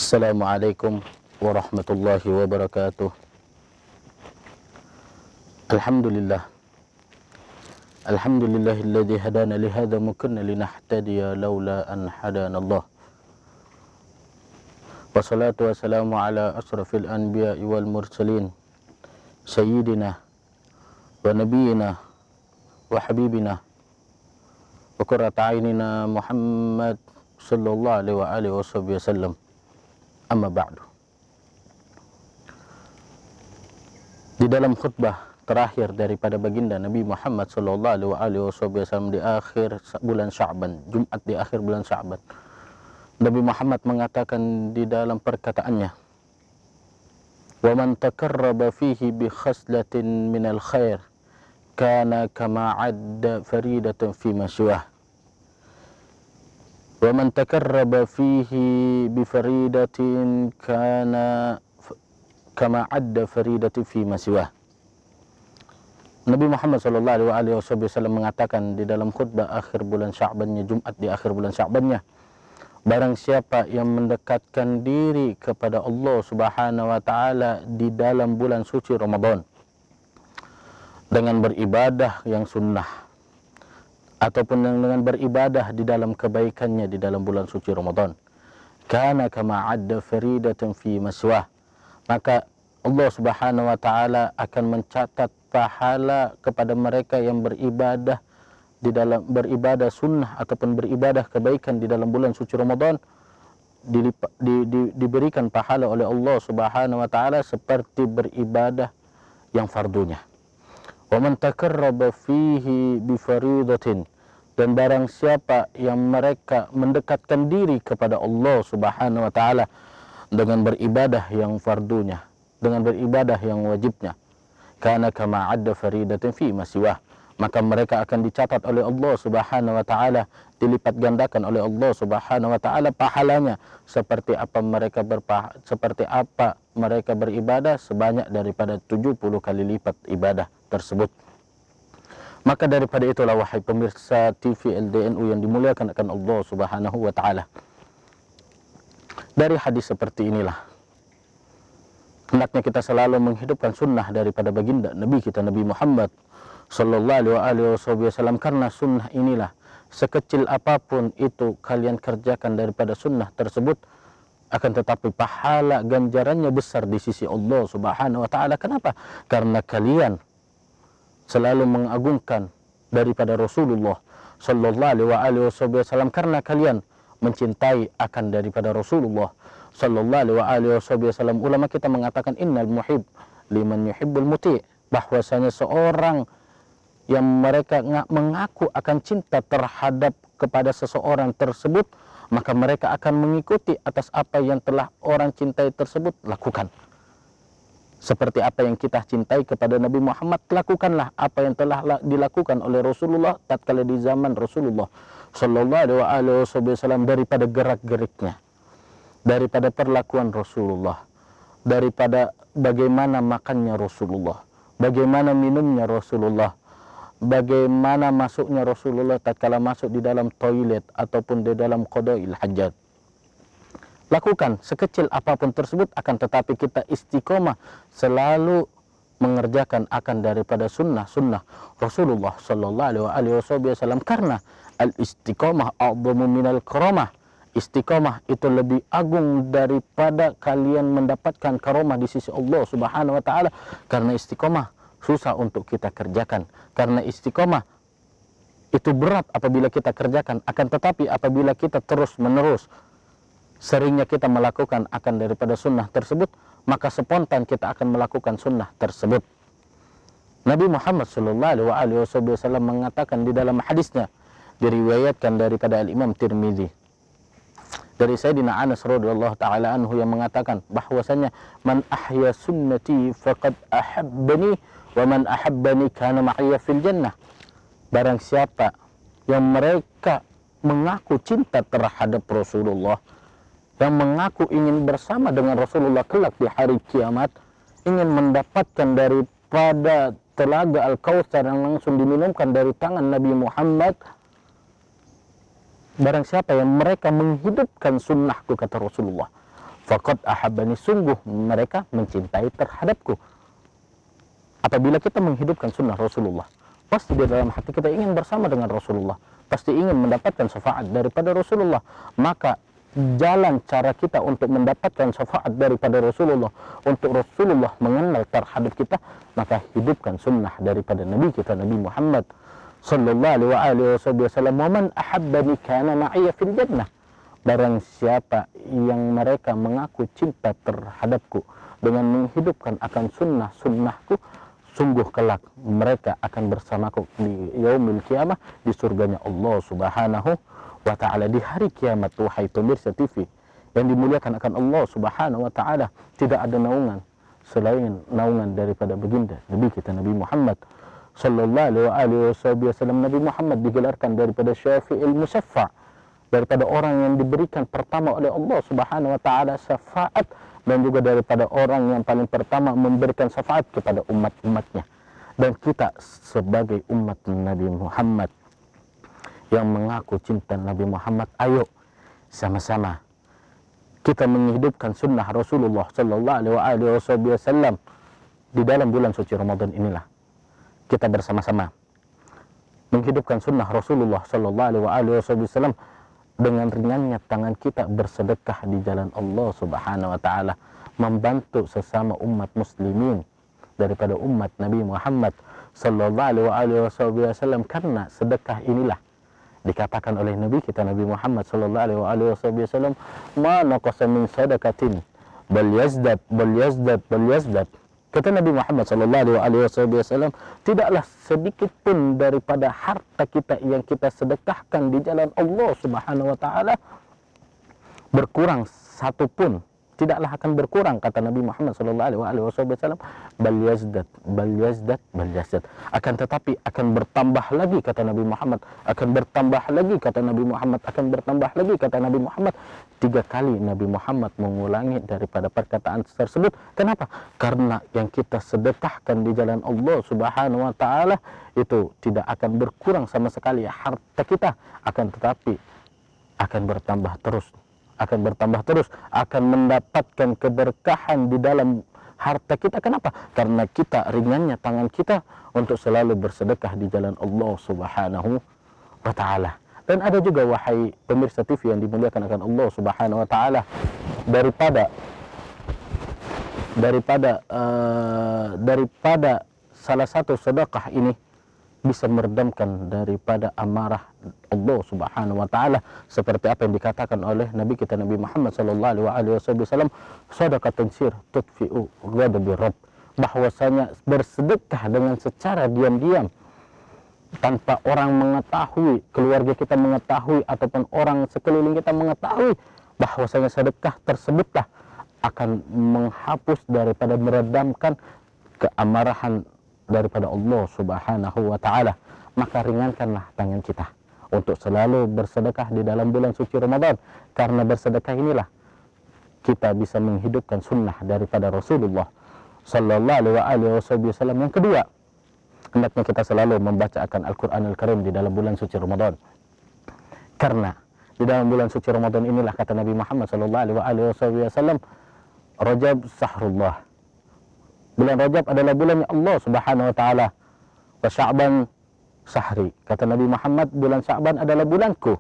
Assalamualaikum warahmatullahi wabarakatuh. Alhamdulillah. Alhamdulillahilladzi hadana li hadza ma kunna linahtadiya laula an hadana Allah. Wassalatu wassalamu ala asrafil anbiya'i wal mursalin sayyidina wa nabiyyina wa habibina wa qurrata a'yunina Muhammad sallallahu alaihi wa alihi wasallam. Amma ba'du. Di dalam khutbah terakhir daripada baginda Nabi Muhammad sallallahu alaihi wasallam di akhir bulan Sya'ban, Jumat di akhir bulan Sya'ban, Nabi Muhammad mengatakan di dalam perkataannya, "Wa man taqarraba fihi bi khaslatin minal khair kana kama 'adda faridatan fi masyuah. Wa man taqarraba fihi bi faridatin kana kama 'adda faridati fi masyuah." Nabi Muhammad sallallahu alaihi wasallam mengatakan di dalam khutbah akhir bulan Sya'bannya, Jumat di akhir bulan Sya'bannya, barang siapa yang mendekatkan diri kepada Allah Subhanahu wa taala di dalam bulan suci Ramadan dengan beribadah yang sunnah ataupun dengan beribadah di dalam kebaikannya di dalam bulan suci Ramadan, kana kama 'adda faridatan fi maswah, maka Allah Subhanahu wa taala akan mencatat pahala kepada mereka yang beribadah di dalam beribadah sunnah ataupun beribadah kebaikan di dalam bulan suci Ramadan, diberikan pahala oleh Allah Subhanahu wa taala seperti beribadah yang fardunya. Wa man taqarraba fihi bi faridatin, dan barang siapa yang mereka mendekatkan diri kepada Allah Subhanahu wa taala dengan beribadah yang fardunya, dengan beribadah yang wajibnya, kana kama 'adda faridatan fi masiwah, maka mereka akan dicatat oleh Allah Subhanahu wa taala, dilipat gandakan oleh Allah Subhanahu wa taala pahalanya seperti apa mereka beribadah sebanyak daripada 70 kali lipat ibadah tersebut. Maka daripada itulah, wahai pemirsa TV LDNU yang dimuliakan akan Allah Subhanahu wa taala, dari hadis seperti inilah hendaknya kita selalu menghidupkan sunnah daripada baginda Nabi kita Nabi Muhammad sallallahu alaihi wasallam, karena sunnah inilah sekecil apapun itu kalian kerjakan daripada sunnah tersebut, akan tetapi pahala ganjarannya besar di sisi Allah Subhanahu wa taala. Kenapa? Karena kalian selalu mengagungkan daripada Rasulullah sallallahu alaihi wasallam, karena kalian mencintai akan daripada Rasulullah sallallahu alaihi wasallam. Ulama kita mengatakan innal muhib liman yuhibbul muti', bahwasanya seorang yang mereka mengaku akan cinta terhadap kepada seseorang tersebut, maka mereka akan mengikuti atas apa yang telah orang cintai tersebut lakukan. Seperti apa yang kita cintai kepada Nabi Muhammad, lakukanlah apa yang telah dilakukan oleh Rasulullah tatkala di zaman Rasulullah sallallahu alaihi wasallam, daripada gerak-geriknya, daripada perlakuan Rasulullah, daripada bagaimana makannya Rasulullah, bagaimana minumnya Rasulullah, bagaimana masuknya Rasulullah tatkala masuk di dalam toilet ataupun di dalam qada'il hajat. Lakukan sekecil apapun tersebut, akan tetapi kita istiqomah selalu mengerjakan akan daripada sunnah-sunnah Rasulullah sallallahu alaihi wasallam, karena al-istiqomah a'dhamu minal karamah. Istiqomah itu lebih agung daripada kalian mendapatkan karamah di sisi Allah Subhanahu wa taala, karena istiqomah susah untuk kita kerjakan, karena istiqomah itu berat apabila kita kerjakan, akan tetapi apabila kita terus-menerus seringnya kita melakukan akan daripada sunnah tersebut, maka spontan kita akan melakukan sunnah tersebut. Nabi Muhammad sallallahu alaihi wasallam mengatakan di dalam hadisnya, diriwayatkan daripada Al-Imam Tirmidzi dari Sayyidina Anas radhiyallahu taala anhu, yang mengatakan bahwasanya man ahya sunnati faqad ahabbani wa man ahabbani kana ma'iyya fil jannah. Barang siapa yang mereka mengaku cinta terhadap Rasulullah, yang mengaku ingin bersama dengan Rasulullah kelak di hari kiamat, ingin mendapatkan daripada telaga Al-Kautsar yang langsung diminumkan dari tangan Nabi Muhammad, barang siapa yang mereka menghidupkan sunnahku, kata Rasulullah faqad ahabbani, sungguh mereka mencintai terhadapku. Apabila kita menghidupkan sunnah Rasulullah, pasti di dalam hati kita ingin bersama dengan Rasulullah, pasti ingin mendapatkan syafaat daripada Rasulullah. Maka jalan cara kita untuk mendapatkan syafaat daripada Rasulullah, untuk Rasulullah mengenal terhadap kita, maka hidupkan sunnah daripada Nabi kita, Nabi Muhammad sallallahu alaihi wasallam. Wa man ahabbani kana ma'iyya fil jannah. Barang siapa yang mereka mengaku cinta terhadapku dengan menghidupkan akan sunnahku, sungguh kelak mereka akan bersamaku di yaumil kiamah, di surganya Allah subhanahu wa ta'ala. Di hari kiamat, wahai pemirsa TV yang dimuliakan akan Allah subhanahu wa ta'ala, tidak ada naungan selain naungan daripada baginda Nabi kita, Nabi Muhammad sallallahu alaihi wasallam. Nabi Muhammad digelarkan daripada syafi'il musaffa', daripada orang yang diberikan pertama oleh Allah subhanahu wa ta'ala syafaat, dan juga daripada orang yang paling pertama memberikan syafaat kepada umat-umatnya. Dan kita sebagai umat Nabi Muhammad yang mengaku cinta Nabi Muhammad, ayo sama-sama kita menghidupkan sunnah Rasulullah sallallahu alaihi wasallam di dalam bulan suci Ramadan inilah. Kita bersama-sama menghidupkan sunnah Rasulullah sallallahu alaihi wasallam. Dengan ringannya tangan kita bersedekah di jalan Allah subhanahu wa ta'ala, membantu sesama umat muslimin daripada umat Nabi Muhammad sallallahu alaihi wasallam. Karena sedekah inilah dikatakan oleh Nabi kita, Nabi Muhammad sallallahu alaihi wasallam, ma naqasa min sadaqatin bal yazdad bal yazdad bal yazdad. Kata Nabi Muhammad sallallahu alaihi wasallam, tidaklah sedikit pun daripada harta kita yang kita sedekahkan di jalan Allah subhanahu wa ta'ala berkurang satu pun, tidaklah akan berkurang, kata Nabi Muhammad sallallahu alaihi wasallam, bal yazdad bal yazdad bal yazdad, akan tetapi akan bertambah lagi, kata Nabi Muhammad, akan bertambah lagi, kata Nabi Muhammad, akan bertambah lagi, kata Nabi Muhammad. 3 kali Nabi Muhammad mengulangi daripada perkataan tersebut. Kenapa? Karena yang kita sedekahkan di jalan Allah subhanahu wa ta'ala itu tidak akan berkurang sama sekali harta kita, akan tetapi akan bertambah terus, akan mendapatkan keberkahan di dalam harta kita. Kenapa? Karena kita ringannya tangan kita untuk selalu bersedekah di jalan Allah subhanahu wa ta'ala. Dan ada juga, wahai pemirsa TV yang dimuliakan akan Allah subhanahu wa ta'ala, daripada salah satu sedekah ini bisa meredamkan daripada amarah Allah subhanahu wa ta'ala, seperti apa yang dikatakan oleh Nabi kita, Nabi Muhammad sallallahu alaihi wasallam, sadaqatun sir tudfi'u ghadabi rabb, bahwasanya bersedekah dengan secara diam-diam tanpa orang mengetahui, keluarga kita mengetahui ataupun orang sekeliling kita mengetahui, bahwasanya sedekah tersebutlah akan menghapus daripada meredamkan keamarahan daripada Allah subhanahu wa ta'ala. Maka ringankanlah tangan kita untuk selalu bersedekah di dalam bulan suci Ramadan, karena bersedekah inilah kita bisa menghidupkan sunnah daripada Rasulullah sallallahu alaihi wasallam. Yang kedua, hendaknya kita selalu membaca akan Al-Quranul Karim di dalam bulan suci Ramadan, karena di dalam bulan suci Ramadan inilah, kata Nabi Muhammad sallallahu alaihi wasallam, Rajab sahrullah, bulan Rajab adalah bulannya Allah subhanahu wa ta'ala, wa Sya'ban sahri, kata Nabi Muhammad, bulan Sya'ban adalah bulanku,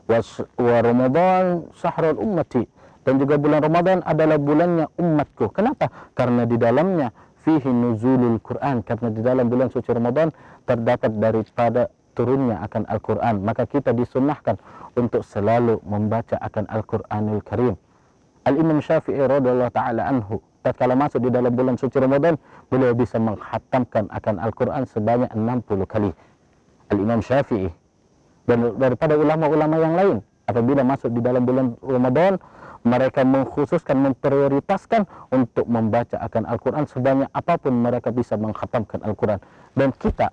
wa Ramadan sahrul ummati, dan juga bulan Ramadan adalah bulannya umatku. Kenapa? Karena di dalamnya fihi nuzulul Quran, karena di dalam bulan suci Ramadan terdapat daripada turunnya akan Al-Quran. Maka kita disunnahkan untuk selalu membaca akan Al-Quranul Karim. Al-Imam Syafi'i radhiyallahu ta'ala anhu, tatkala masuk di dalam bulan suci Ramadan, beliau bisa menghatamkan akan Al-Quran sebanyak 60 kali. Al-Imam Syafi'i dan daripada ulama-ulama yang lain, apabila masuk di dalam bulan Ramadan, mereka mengkhususkan, memprioritaskan untuk membaca akan Al-Quran sebanyak apapun mereka bisa mengkhatamkan Al-Quran. Dan kita,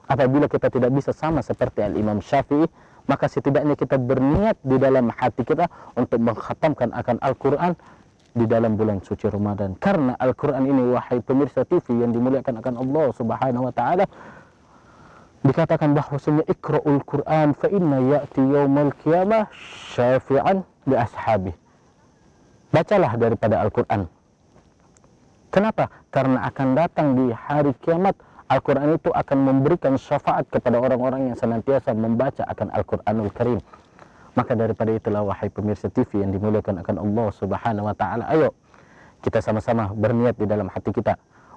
apabila kita tidak bisa sama seperti Al-Imam Syafi'i, maka setidaknya kita berniat di dalam hati kita untuk mengkhatamkan akan Al-Quran di dalam bulan suci Ramadan. Karena Al-Quran ini, wahai pemirsa TV yang dimuliakan akan Allah subhanahu wa ta'ala, dikatakan bahwasanya ikra'ul Quran fa inna ya'ti yawmal qiyamah syafi'an li ashabih. bacalah daripada Al-Quran. Kenapa? Karena akan datang di hari kiamat, Al-Quran itu akan memberikan syafaat kepada orang-orang yang senantiasa membaca akan Al-Quranul Karim. Maka daripada itulah, wahai pemirsa TV yang dimuliakan akan Allah Subhanahu wa Ta'ala, ayo kita sama-sama berniat di dalam hati kita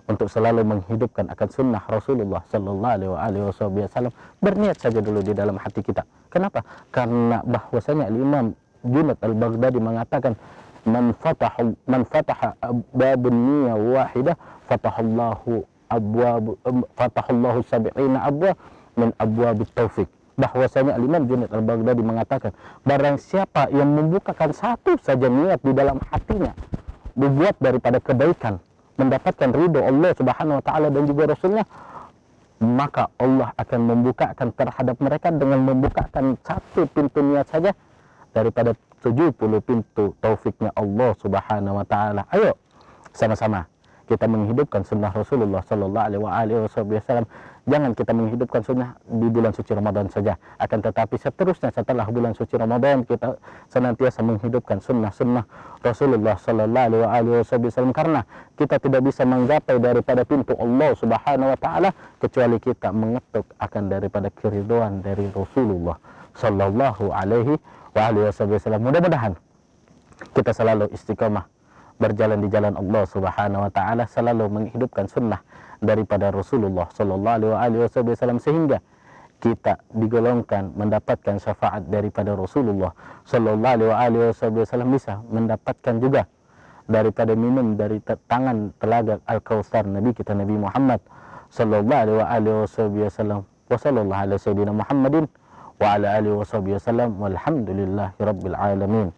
untuk selalu menghidupkan akan sunnah Rasulullah Sallallahu Alaihi Wasallam. Berniat saja dulu di dalam hati kita. Kenapa? Karena bahwasanya Imam Junaid al-Baghdadi mengatakan, man fataha babun niyah wahidah fatahallahu sab'ina abwab min abwabit taufik. Bahwasanya Imam Junaid al-Baghdadi mengatakan, barang siapa yang membukakan satu saja niat di dalam hatinya dibuat daripada kebaikan, mendapatkan ridho Allah Subhanahu wa Ta'ala dan juga Rasulnya, maka Allah akan membukakan terhadap mereka dengan membukakan satu pintu niat saja daripada 70 pintu taufiknya Allah Subhanahu wa Ta'ala. Ayo sama-sama kita menghidupkan sunnah Rasulullah Sallallahu Alaihi Wasallam. Jangan kita menghidupkan sunnah di bulan suci Ramadan saja, akan tetapi seterusnya setelah bulan suci Ramadan kita senantiasa menghidupkan sunnah-sunnah Rasulullah Sallallahu Alaihi Wasallam, karena kita tidak bisa menggapai daripada pintu Allah Subhanahu wa Ta'ala kecuali kita mengetuk akan daripada keridhaan dari Rasulullah Sallallahu Alaihi Wasallam. Mudah-mudahan kita selalu istiqamah berjalan di jalan Allah Subhanahu wa Ta'ala, selalu menghidupkan sunnah daripada Rasulullah Sallallahu Alaihi Wasallam, sehingga kita digolongkan mendapatkan syafaat daripada Rasulullah Sallallahu Alaihi Wasallam, bisa mendapatkan juga daripada minum dari tangan telaga Al-Kautsar Nabi kita Nabi Muhammad Sallallahu Alaihi Wasallam. Wa sallallahu ala sayyidina Muhammadin wa ala alihi wasallam, walhamdulillahi rabbil alamin.